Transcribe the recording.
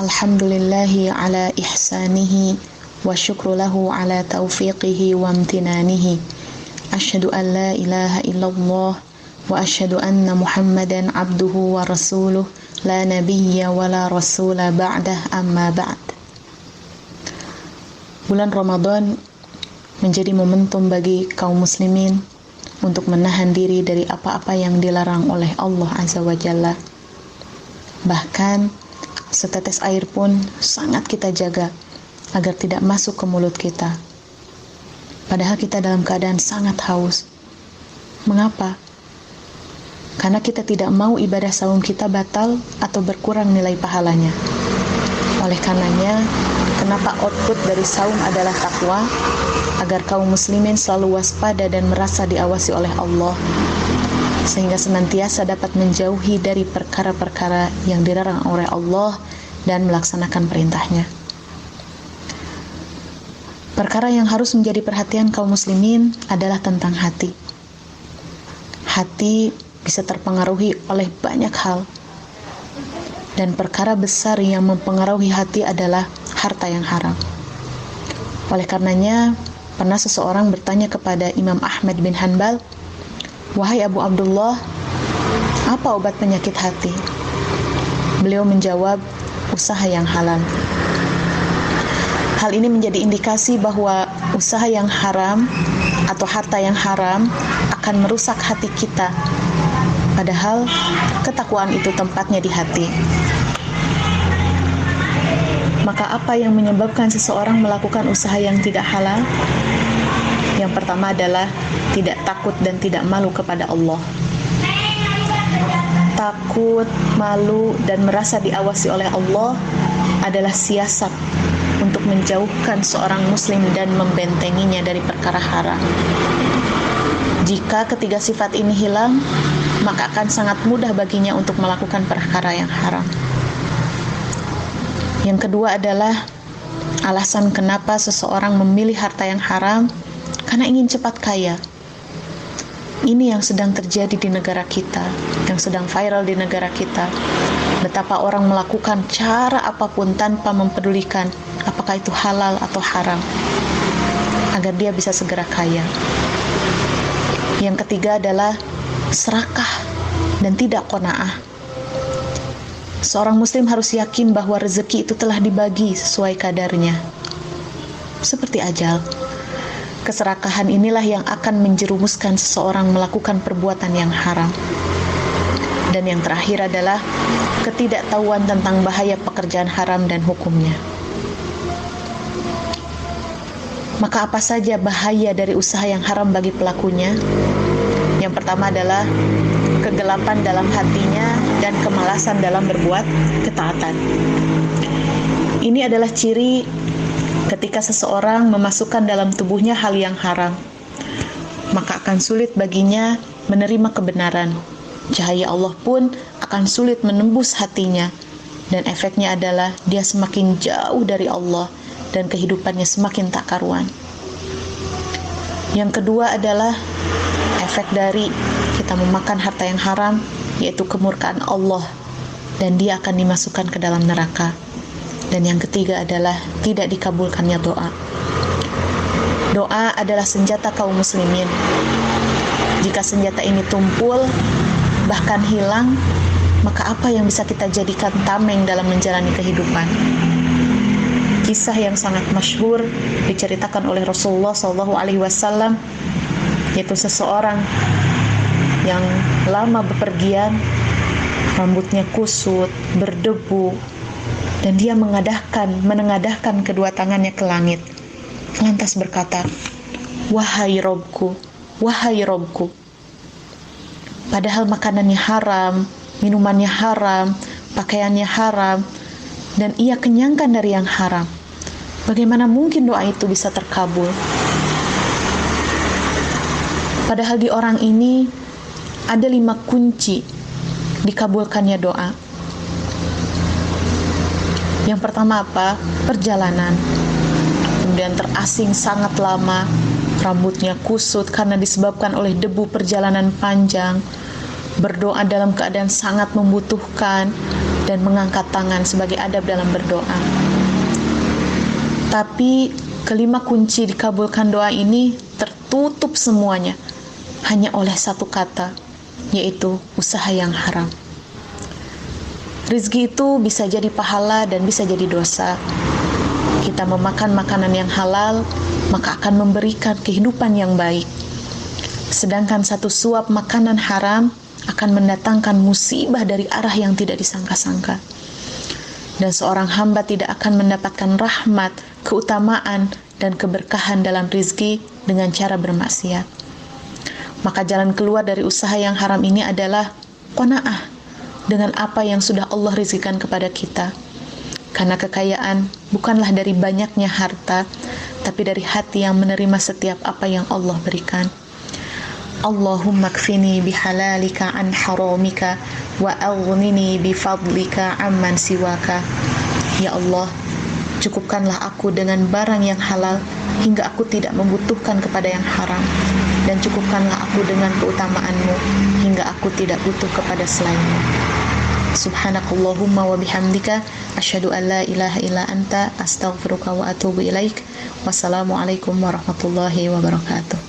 Alhamdulillahi ala ihsanihi wa syukru lahu ala taufiqihi wa amtinanihi. Asyhadu an la ilaha illallah wa asyhadu anna Muhammadan abduhu wa rasuluh la nabiyya wa la rasula ba'dah, amma ba'd. Bulan Ramadan menjadi momentum bagi kaum muslimin untuk menahan diri dari apa-apa yang dilarang oleh Allah Azza wa Jalla. Bahkan setetes air pun sangat kita jaga agar tidak masuk ke mulut kita. Padahal kita dalam keadaan sangat haus. Mengapa? Karena kita tidak mau ibadah saum kita batal atau berkurang nilai pahalanya. Oleh karenanya, kenapa output dari saum adalah takwa, agar kaum muslimin selalu waspada dan merasa diawasi oleh Allah, sehingga senantiasa dapat menjauhi dari perkara-perkara yang dilarang oleh Allah dan melaksanakan perintahnya. Perkara yang harus menjadi perhatian kaum muslimin adalah tentang hati. Hati bisa terpengaruhi oleh banyak hal, dan perkara besar yang mempengaruhi hati adalah harta yang haram. Oleh karenanya, pernah seseorang bertanya kepada Imam Ahmad bin Hanbal, "Wahai Abu Abdullah, apa obat penyakit hati?" Beliau menjawab, "Usaha yang halal." Hal ini menjadi indikasi bahwa usaha yang haram atau harta yang haram akan merusak hati kita. Padahal ketakwaan itu tempatnya di hati. Maka apa yang menyebabkan seseorang melakukan usaha yang tidak halal? Yang pertama adalah tidak takut dan tidak malu kepada Allah. Takut, malu, dan merasa diawasi oleh Allah adalah siasat untuk menjauhkan seorang muslim dan membentenginya dari perkara haram. Jika ketiga sifat ini hilang, maka akan sangat mudah baginya untuk melakukan perkara yang haram. Yang kedua adalah alasan kenapa seseorang memilih harta yang haram, karena ingin cepat kaya. Ini yang sedang terjadi di negara kita, yang sedang viral di negara kita. Betapa orang melakukan cara apapun tanpa mempedulikan apakah itu halal atau haram, agar dia bisa segera kaya. Yang ketiga adalah serakah dan tidak qanaah. Seorang muslim harus yakin bahwa rezeki itu telah dibagi sesuai kadarnya, seperti ajal. Keserakahan inilah yang akan menjerumuskan seseorang melakukan perbuatan yang haram. Dan yang terakhir adalah ketidaktahuan tentang bahaya pekerjaan haram dan hukumnya. Maka apa saja bahaya dari usaha yang haram bagi pelakunya? Yang pertama adalah kegelapan dalam hatinya dan kemalasan dalam berbuat ketaatan. Ini adalah ciri ketika seseorang memasukkan dalam tubuhnya hal yang haram, maka akan sulit baginya menerima kebenaran. Cahaya Allah pun akan sulit menembus hatinya, dan efeknya adalah dia semakin jauh dari Allah dan kehidupannya semakin tak karuan. Yang kedua adalah efek dari kita memakan harta yang haram, yaitu kemurkaan Allah, dan dia akan dimasukkan ke dalam neraka. Dan yang ketiga adalah tidak dikabulkannya doa. Doa adalah senjata kaum muslimin. Jika senjata ini tumpul, bahkan hilang, maka apa yang bisa kita jadikan tameng dalam menjalani kehidupan? Kisah yang sangat masyhur diceritakan oleh Rasulullah SAW, yaitu seseorang yang lama bepergian, rambutnya kusut, berdebu, dan dia menengadahkan kedua tangannya ke langit, lantas berkata, "Wahai Robku, wahai Robku." Padahal makanannya haram, minumannya haram, pakaiannya haram, dan ia kenyangkan dari yang haram. Bagaimana mungkin doa itu bisa terkabul? Padahal di orang ini ada 5 kunci dikabulkannya doa. Yang pertama apa? Perjalanan. Kemudian terasing sangat lama, rambutnya kusut karena disebabkan oleh debu perjalanan panjang, berdoa dalam keadaan sangat membutuhkan, dan dan mengangkat tangan sebagai adab dalam berdoa. Tapi kelima kunci dikabulkan doa ini tertutup semuanya hanya oleh satu kata, yaitu usaha yang haram. Rizki itu bisa jadi pahala dan bisa jadi dosa. Kita memakan makanan yang halal, maka akan memberikan kehidupan yang baik. Sedangkan satu suap makanan haram akan mendatangkan musibah dari arah yang tidak disangka-sangka. Dan seorang hamba tidak akan mendapatkan rahmat, keutamaan, dan keberkahan dalam rizki dengan cara bermaksiat. Maka jalan keluar dari usaha yang haram ini adalah qanaah dengan apa yang sudah Allah rizkikan kepada kita. Karena kekayaan bukanlah dari banyaknya harta, tapi dari hati yang menerima setiap apa yang Allah berikan. Allahumma kfini bihalalika an haramika wa aghnini bifadlika amman siwaka. Ya Allah, cukupkanlah aku dengan barang yang halal hingga aku tidak membutuhkan kepada yang haram, dan cukupkanlah aku dengan keutamaanmu hingga aku tidak butuh kepada selainmu. Subhanakallahumma wa bihamdika asyhadu an la ilaha illa anta astaghfiruka wa atubu ilaik. Wassalamualaikum warahmatullahi wabarakatuh.